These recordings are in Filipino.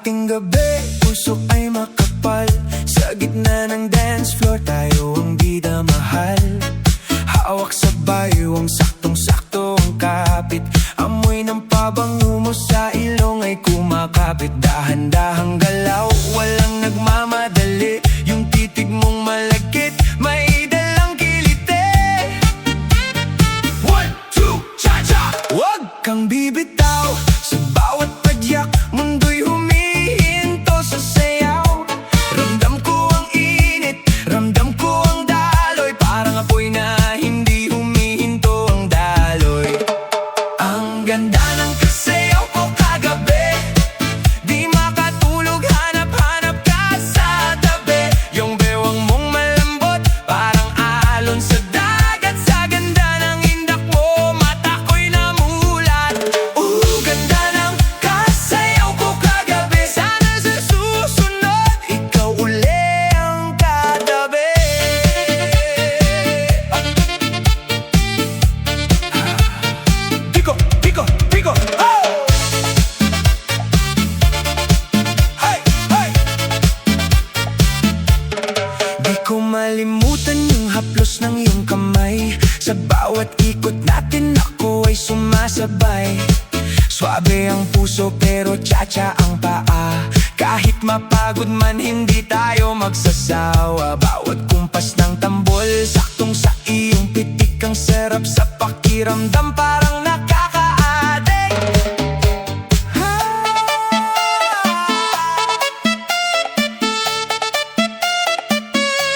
ating gabi, puso ay makapal. Sa gitna ng dance floor, tayo ang bida mahal. Hawak sa bayong, saktong-sakto ang kapit. Amoy ng pabango mo sa ilong ay kumakapit. Dahan-dahang galaw, walang nagmamadali. Yung titig mong malagkit, may dalang kiliti. 1, 2, cha-cha! Huwag kang bibitaw, sa bawat padyak mundo'y humihinto sa sayaw. Ramdam ko ang init, ramdam ko ang daloy. Parang apoy na hindi humihinto ang daloy. Ang ganda ng kasayaw ko kagabi, di makatulog, hanap-hanap ka sa tabi. Yung bewang mong malambot, parang alon sa dagat. Sa ganda ng indak mo, mata ko'y namulat. Ganda ng kasayaw ko kagabi. Sana sa susunod, ikaw uli ang katabi. Pico, pico, pico, oh! Hey, hey! Di ko malimutan yung haplos ng iyong kamay. Sa bawat ikot natin ako ay sumasabay. Swabe ang puso pero cha-cha ang paa. Kahit mapagod man hindi tayo magsasawa. Bawat kumpas ng tambol, saktong sa iyong pitik. Ang sarap sa pakiramdam, parang nakaka-addict.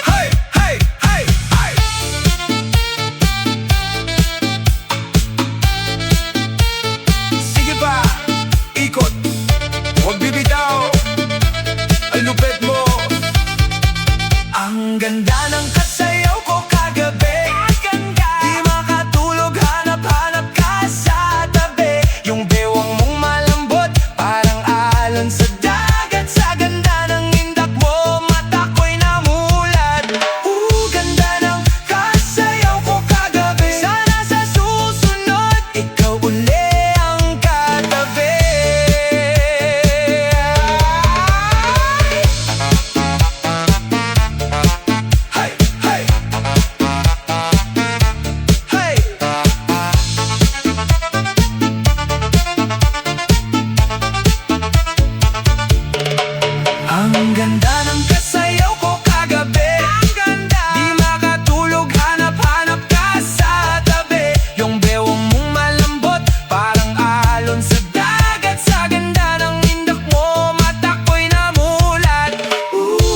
Hey, hey, hey, hey! Sige pa, ikot, huwag bibitaw. Ang lupit mo. Ang ganda ng kasayaw ko kagabi, di makatulog, hanap-hanap ka sa tabi. Yung bewang mong malambot, parang alon sa dagat. Sa ganda ng indak mo, mata ko'y namulat. Ganda ng kasayaw ko kagabi. Sana sa susunod, ikaw uli ang katabi. Hey, hey! Hey! Ang ganda ng kasayaw ko kagabi, di makatulog, hanap-hanap ka sa tabi. Yung bewang mong malambot, parang alon sa dagat. Sa ganda ng indak mo, mata ko'y namulat.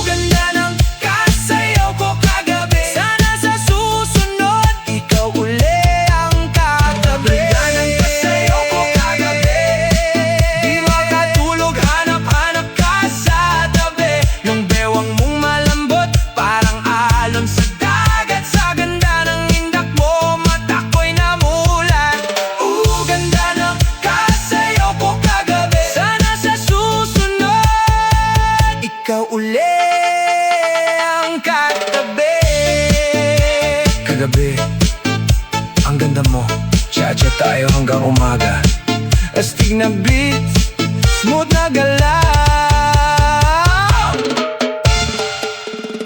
Ganda ng kasayaw ko kagabi. Sana sa susunod, ikaw uli ang katabi. Ganda ng kasayaw ko kagabi, di makatulog, hanap-hanap ka sa tabi. Yung bewang mong malambot, parang alon sa dagat. Sa ganda ng indak mo, mata ko'y namulat. Ganda ng kasayaw ko kagabi. Sana sa susunod, ikaw uli ang katabi. Kagabi, ang ganda mo. Cha-cha tayo hanggang umaga. Astig na beat, smooth na galaw.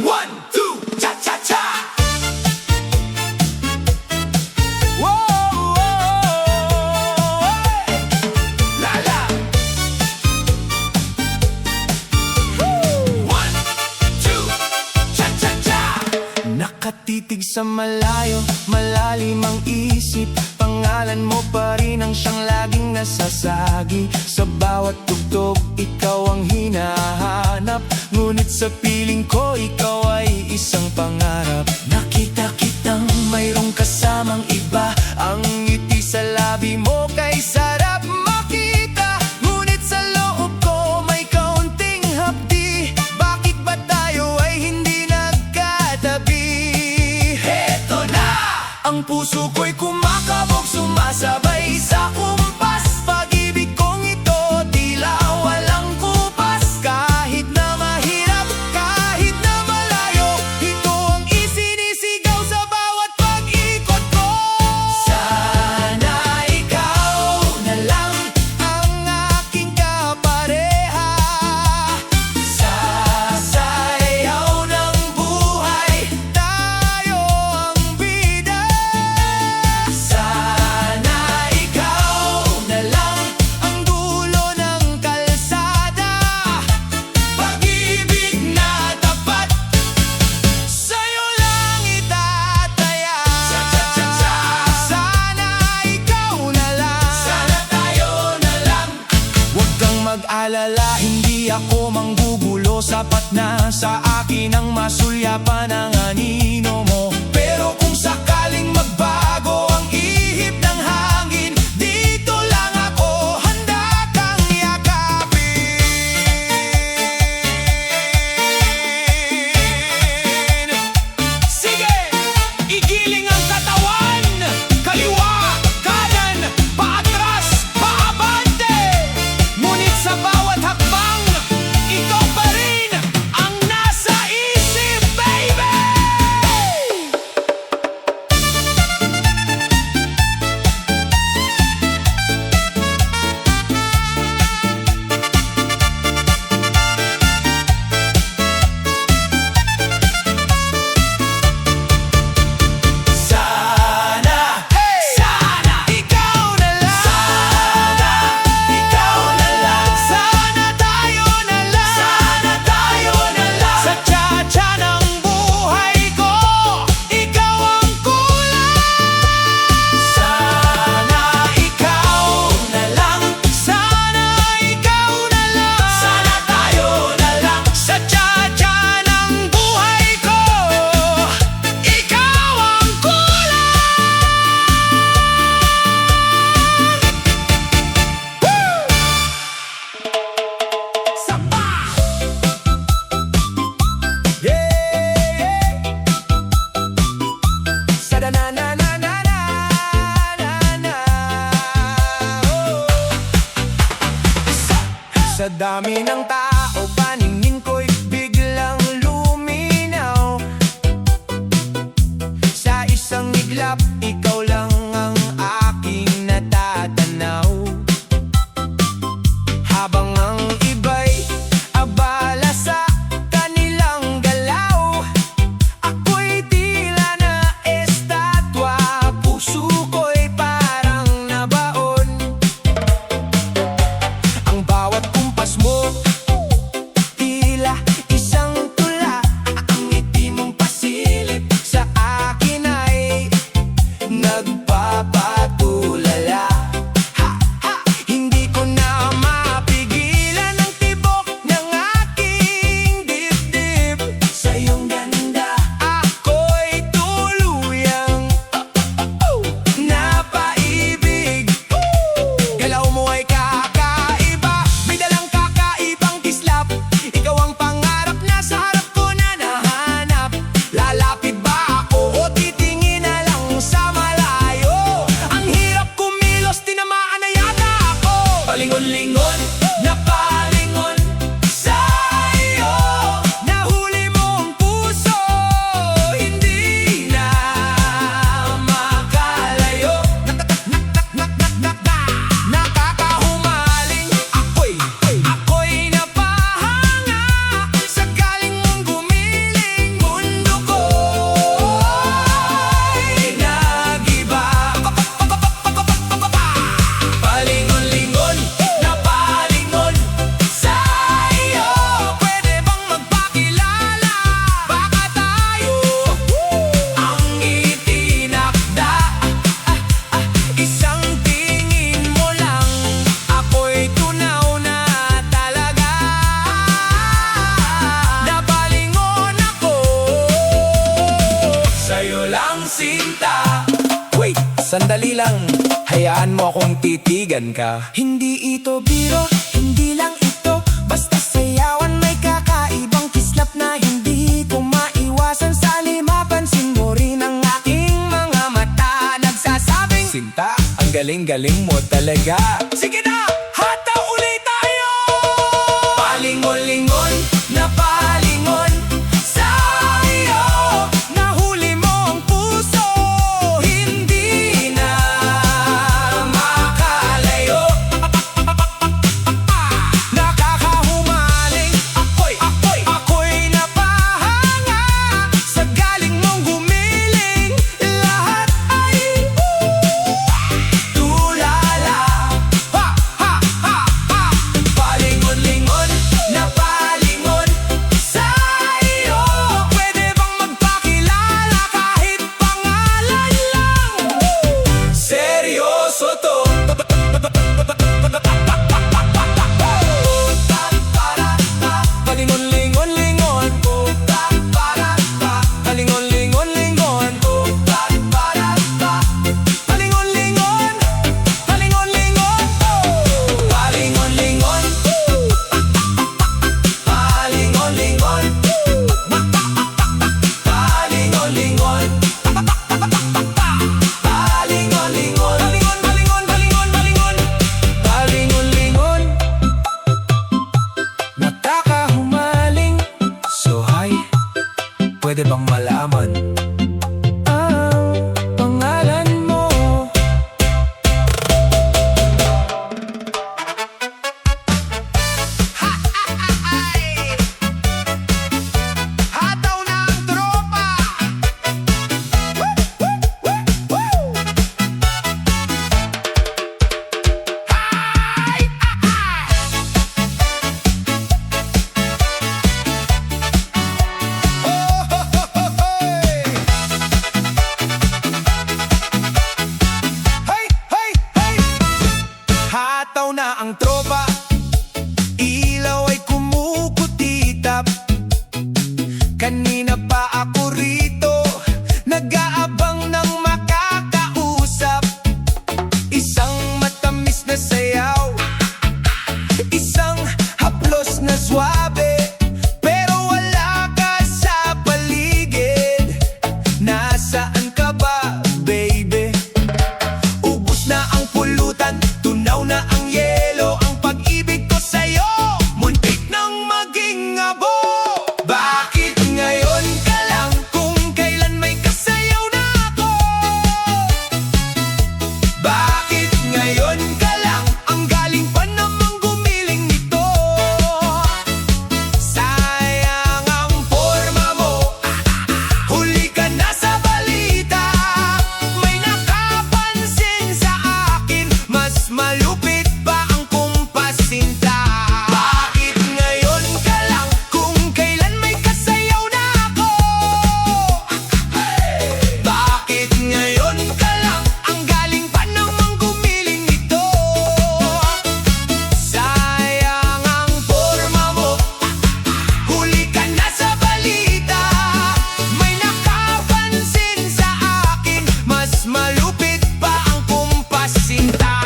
1, 2, cha-cha-cha! Whoa, hey! La la! 1, 2, cha-cha-cha! Nakatitig sa malayo, malalim ang isip. Pangalan mo pa rin ang siyang laging nasasagi. Sa bawat tugtog, ikaw ang hinahanap. Ngunit sa piling ko, ikaw ay isang pangarap. Nakita kitang mayroong kasamang iba. Ang ngiti sa labi mo kay sarap makita. Ngunit sa loob ko may kaunting hapdi. Bakit ba tayo ay hindi nagkatabi? Heto na! Ang puso ko'y kumakabog, sumasabay sa kumpas. Pag-ibig kong ito, tila walang kupas. Kahit na mahirap, kahit na malayo, ito ang isinisigaw sa bawat pag-ikot ko. Sana ikaw mag-alala, hindi ako manggugulo. Sapat na sa akin ang masulyapan ng anino mo. Pero kung sakaling magbago ang ihip ng hangin, dito lang ako, handa kang yakapin. Sige, igiling ang katawan, kaliwa, kanan, paatras, paabante. Ngunit sa bawat hakbang, ikaw pa rin ang nasa isip, baby! Sana, sana ikaw na lang. Sana ikaw na lang. Sana tayo na lang. Sana tayo na lang. Sa tsa-tsa ng buhay ko, ikaw ang kulang. Sana ikaw na lang. Sana ikaw na lang. Sana tayo na lang. Sa tsa-tsa ng buhay ko, ikaw ang kulang. Samba! Yeah! Sada na na na na na na na. Oh. Sa dami ng tao, paningin ko'y biglang luminaw. Sa isang iglap, ikaw lang ang aking natatanaw. Habang ang iba'y abala sa kanilang galaw, ako'y tila na estatwa, puso ko'y parang nabaon. Ang bawat kumpas mo, tila isang tula. Ang ngiti mong pasilip sa akin ay nagpapatulala. Ha, ha! Hindi ko na mapigilan ang tibok ng aking dibdib. Sa iyong ganda, ako'y tuluyang napaibig. Galaw mo ay kakaiba, may dalang kakaibang kislap. Ikaw ang pangarap na sa harap ko na nahanap. Lalapit ba ako o titingin na lang sa malayo? Ang hirap kumilos, tinamaan na yata ako. Palingon-lingon, napalingon sa iyo. Nahuli mo ang puso, hindi na makalayo. Nakakahumaling, ako'y napahanga sa galing mong gumiling. Mundo ko'y nag-iba. Palingon-lingon, napalingon sa iyo. Pwede bang magpakilala? Baka tayo ang itinakda. Isang tingin mo lang, ako'y tunaw na talaga. Napalingon ako sa'yo lang, sinta. Wait, sandali lang. Hayaan mo akong titigan ka. Hindi ito biro, hindi lang ito basta sayawan. May kakaibang kislap na hindi ko maiwasan. Sa limapansin mo rin ang aking mga mata, nagsasabing, Sinta, ang galing-galing mo talaga. Sige na, hata ulit tayo. Palingon-lingon, napalingon sa iyo. Nahuli mo ang puso, hindi na makalayo. Nakakahumaling, ako'y napahanga sa galing mong gumiling. Lahat ay tulala. Ha! Pwede bang malaman ang pangalan mo? Hataw na ang tropa! Hataw na ang tropa, ilaw ay kumukutitap. Kanina pa ako rito, nag-aabang ng makakausap. Isang matamis na sayaw, isang haplos na swabe, pero wala ka sa paligid. Nasaan ka ba, baby? Ubus na ang pulutan, tunaw na ang yelo, ang pag-ibig ko sa'yo muntik nang maging abo. Bakit ngayon ka lang, kung kailan may kasayaw na ako? Bakit ngayon ka lang, ang galing pa namang gumiling nito? Sayang ang forma mo, huli ka na sa balita. May nakapansin sa akin, mas malupit pa ang kumpasinta. Bakit ngayon ka lang, kung kailan may kasayaw na ako? Bakit ngayon ka lang, ang galing pa namang gumiling nito? Sayang ang forma mo, huli ka na sa balita. May nakapansin sa akin, mas malupit pa ang kumpasinta.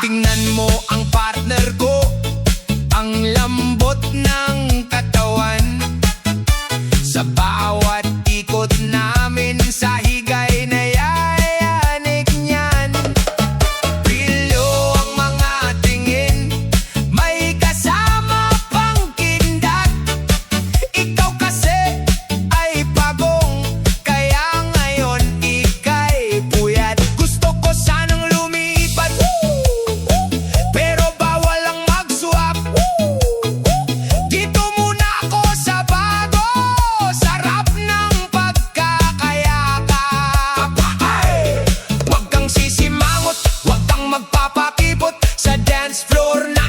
Tingnan mo ang partner ko, ang lambot ng katawan. Sa bawat ikot namin sa higay na yayanik niyan. Pilyo ang mga tingin, may kasama pang kindat. Ikaw kasi ay pagong, kaya ngayon ika'y puyat. Gusto ko sanang lumipat, pero bawal ang mag-swap. Dito muna ako sa bago, sarap ng pagkakayakap. Huwag kang sisimangot, huwag kang magpapakipot, sa dance floor na